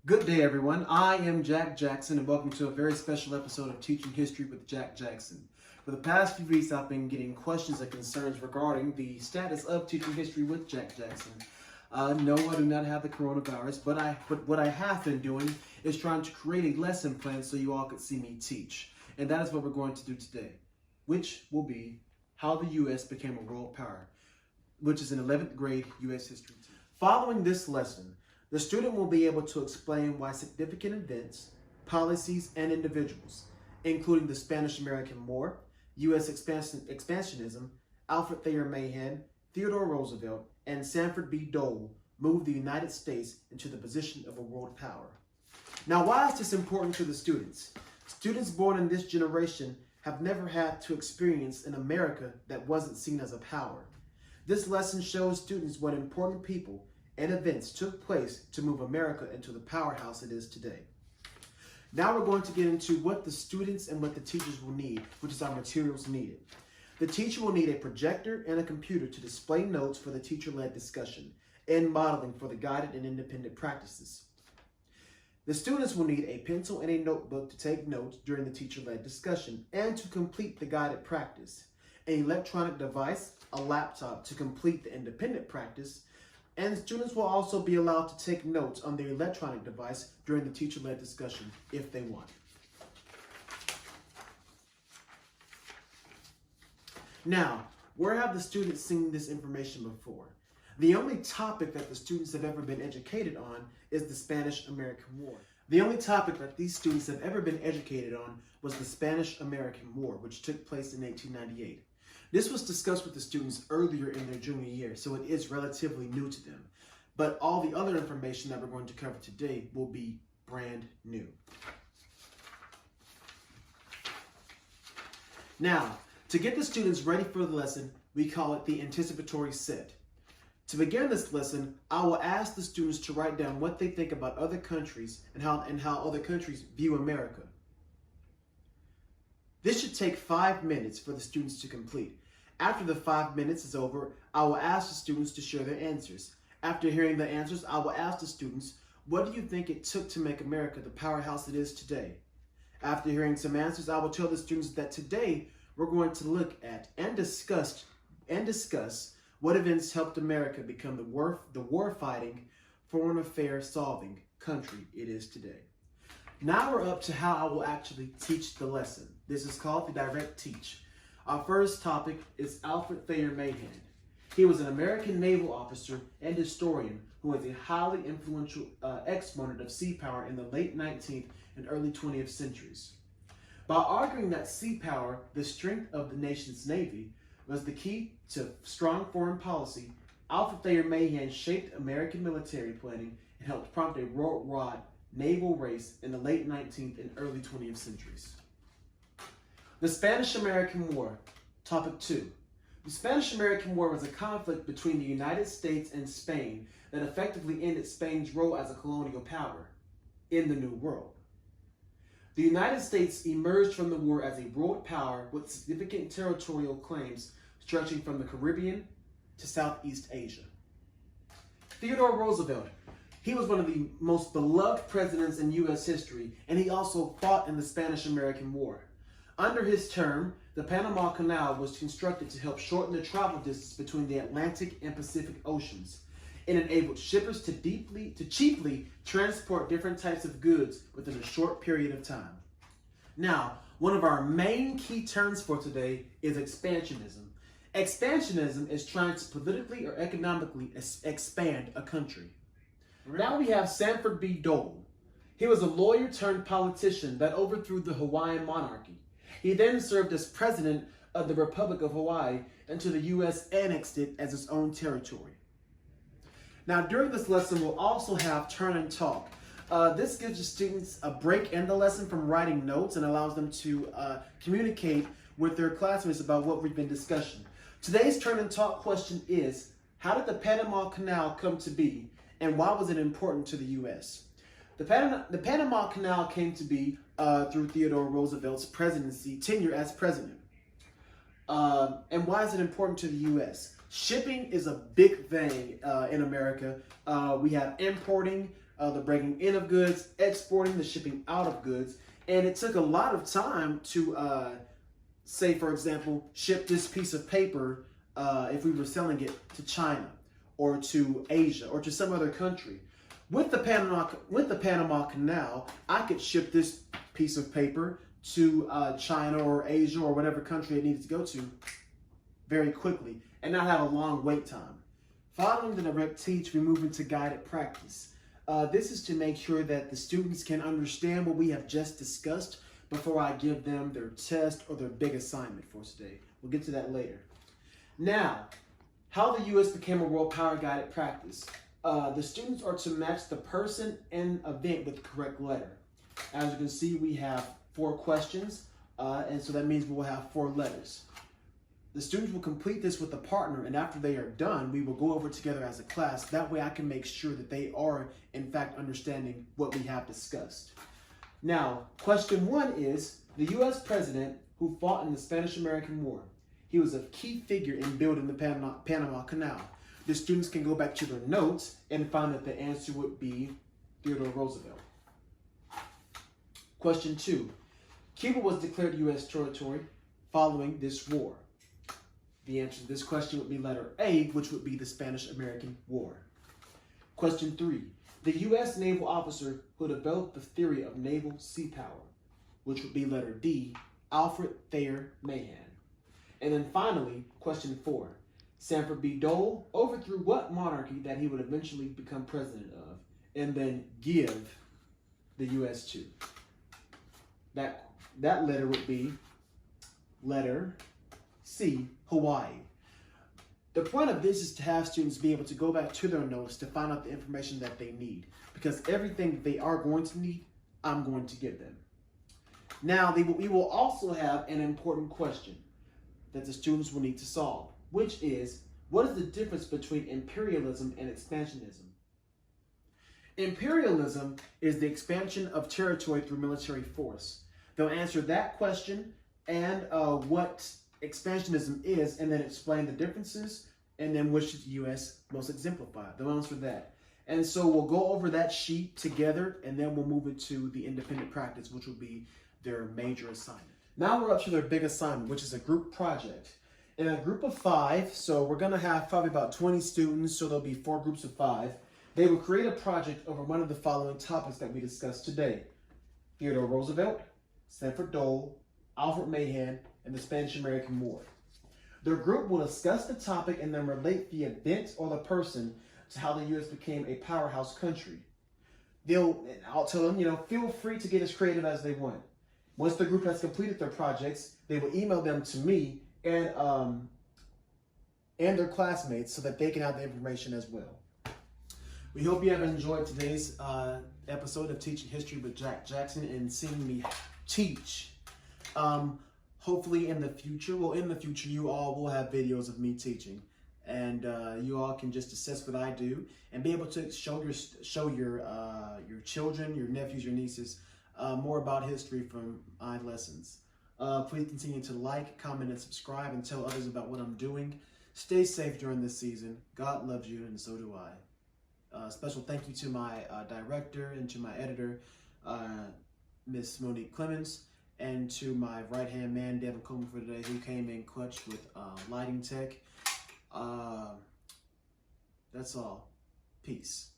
Good day, everyone. I am Jack Jackson, and welcome to a very special episode of Teaching History with Jack Jackson. For the past few weeks, I've been getting questions and concerns regarding the status of Teaching History with Jack Jackson. No, I do not have the coronavirus, but what I have been doing is trying to create a lesson plan so you all could see me teach. And that is what we're going to do today, which will be how the U.S. became a world power, which is an 11th grade U.S. history. Following this lesson, the student will be able to explain why significant events, policies, and individuals, including the Spanish-American War, U.S. expansionism, Alfred Thayer Mahan, Theodore Roosevelt, and Sanford B. Dole, moved the United States into the position of a world power. Now, why is this important to the students? Students born in this generation have never had to experience an America that wasn't seen as a power. This lesson shows students what important people and events took place to move America into the powerhouse it is today. Now we're going to get into what the students and what the teachers will need, which is our materials needed. The teacher will need a projector and a computer to display notes for the teacher-led discussion and modeling for the guided and independent practices. The students will need a pencil and a notebook to take notes during the teacher-led discussion and to complete the guided practice, an electronic device, a laptop to complete the independent practice, and students will also be allowed to take notes on their electronic device during the teacher-led discussion if they want. Now, where have the students seen this information before? The only topic that the students have ever been educated on is the Spanish-American War. The only topic that these students have ever been educated on was the Spanish-American War, which took place in 1898. This was discussed with the students earlier in their junior year, so it is relatively new to them. But all the other information that we're going to cover today will be brand new. Now, to get the students ready for the lesson, we call it the anticipatory set. To begin this lesson, I will ask the students to write down what they think about other countries and how other countries view America. This should take 5 minutes for the students to complete. After the 5 minutes is over, I will ask the students to share their answers. After hearing the answers, I will ask the students, what do you think it took to make America the powerhouse it is today? After hearing some answers, I will tell the students that today we're going to look at and discuss what events helped America become the war-fighting, foreign affairs solving country it is today. Now we're up to how I will actually teach the lesson. This is called the direct teach. Our first topic is Alfred Thayer Mahan. He was an American naval officer and historian who was a highly influential exponent of sea power in the late 19th and early 20th centuries. By arguing that sea power, the strength of the nation's navy, was the key to strong foreign policy, Alfred Thayer Mahan shaped American military planning and helped prompt a worldwide naval race in the late 19th and early 20th centuries. The Spanish-American War, Topic 2. The Spanish-American War was a conflict between the United States and Spain that effectively ended Spain's role as a colonial power in the New World. The United States emerged from the war as a world power with significant territorial claims stretching from the Caribbean to Southeast Asia. Theodore Roosevelt. He was one of the most beloved presidents in U.S. history, and he also fought in the Spanish-American War. Under his term, the Panama Canal was constructed to help shorten the travel distance between the Atlantic and Pacific Oceans. It enabled shippers to cheaply transport different types of goods within a short period of time. Now, one of our main key terms for today is expansionism. Expansionism is trying to politically or economically expand a country. Now we have Sanford B. Dole. He was a lawyer turned politician that overthrew the Hawaiian monarchy. He then served as president of the Republic of Hawaii until the U.S. annexed it as its own territory. Now, during this lesson, we'll also have turn and talk. This gives the students a break in the lesson from writing notes and allows them to communicate with their classmates about what we've been discussing. Today's turn and talk question is, how did the Panama Canal come to be, and why was it important to the U.S.? The Panama Canal came to be through Theodore Roosevelt's tenure as president. And why is it important to the U.S.? Shipping is a big thing in America. We have importing, the bringing in of goods, exporting, the shipping out of goods. And it took a lot of time to, say, for example, ship this piece of paper if we were selling it to China or to Asia or to some other country. With the Panama Canal, I could ship this piece of paper to China or Asia or whatever country it needed to go to very quickly and not have a long wait time. Following the direct teach, we move into guided practice. This is to make sure that the students can understand what we have just discussed before I give them their test or their big assignment for today. We'll get to that later. Now, how the U.S. became a world power guided practice. The students are to match the person and event with the correct letter. As you can see, we have 4 questions, and so that means we will have 4 letters. The students will complete this with a partner, and after they are done, we will go over together as a class. That way I can make sure that they are, in fact, understanding what we have discussed. Now, question 1 is, the U.S. president who fought in the Spanish-American War. He was a key figure in building the Panama Canal. The students can go back to their notes and find that the answer would be Theodore Roosevelt. Question 2. Cuba was declared U.S. territory following this war. The answer to this question would be letter A, which would be the Spanish-American War. Question 3. The U.S. naval officer who developed the theory of naval sea power, which would be letter D, Alfred Thayer Mahan. And then finally, question 4. Sanford B. Dole overthrew what monarchy that he would eventually become president of, and then give the U.S. to? That letter would be letter C, Hawaii. The point of this is to have students be able to go back to their notes to find out the information that they need, because everything that they are going to need, I'm going to give them. Now, we will also have an important question that the students will need to solve, which is, what is the difference between imperialism and expansionism? Imperialism is the expansion of territory through military force. They'll answer that question and what expansionism is, and then explain the differences, and then which the U.S. most exemplify. They'll answer that. And so we'll go over that sheet together, and then we'll move into the independent practice, which will be their major assignment. Now we're up to their big assignment, which is a group project. In a group of 5, so we're going to have probably about 20 students, so there'll be 4 groups of 5. They will create a project over one of the following topics that we discussed today: Theodore Roosevelt, Sanford Dole, Alfred Mahan, and the Spanish-American War. Their group will discuss the topic and then relate the event or the person to how the U.S. became a powerhouse country. I'll tell them, feel free to get as creative as they want. Once the group has completed their projects, they will email them to me and their classmates so that they can have the information as well. We hope you have enjoyed today's episode of Teaching History with Jack Jackson and seeing me teach. Hopefully in the future, you all will have videos of me teaching, and you all can just assess what I do and be able to show your children, your nephews, your nieces more about history from my lessons. Please continue to like, comment, and subscribe, and tell others about what I'm doing. Stay safe during this season. God loves you, and so do I. Special thank you to my director and to my editor, Miss Monique Clemens, and to my right-hand man, Devin Coleman, for today, who came in clutch with lighting tech. That's all. Peace.